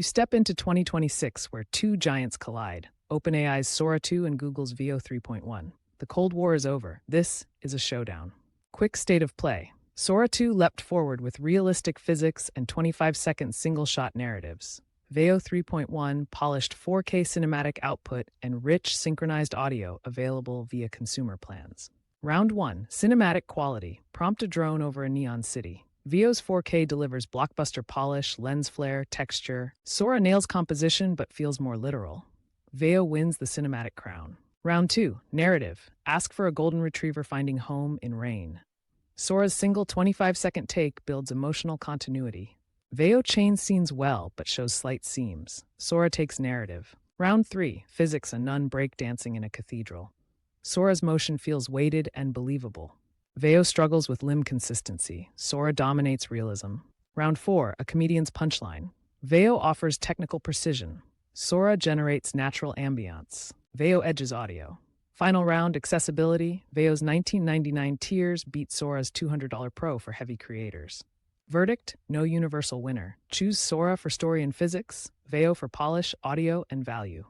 You step into 2026 where two giants collide, OpenAI's Sora 2 and Google's Veo 3.1. The Cold War is over. This is a showdown. Quick state of play. Sora 2 leapt forward with realistic physics and 25-second single-shot narratives. Veo 3.1 polished 4K cinematic output and rich synchronized audio available via consumer plans. Round 1. Cinematic quality. Prompt a drone over a neon city. Veo's 4K delivers blockbuster polish, lens flare, texture. Sora nails composition but feels more literal. Veo wins the cinematic crown. Round 2. Narrative. Ask for a golden retriever finding home in rain. Sora's single 25-second take builds emotional continuity. Veo chains scenes well but shows slight seams. Sora takes narrative. Round 3. Physics. A nun breakdancing in a cathedral. Sora's motion feels weighted and believable. Veo struggles with limb consistency. Sora dominates realism. Round 4. A comedian's punchline. Veo offers technical precision. Sora generates natural ambiance. Veo edges audio. Final round. Accessibility. Veo's $19.99 tiers beat Sora's $200 Pro for heavy creators. Verdict: no universal winner. Choose Sora for story and physics, Veo for polish, audio, and value.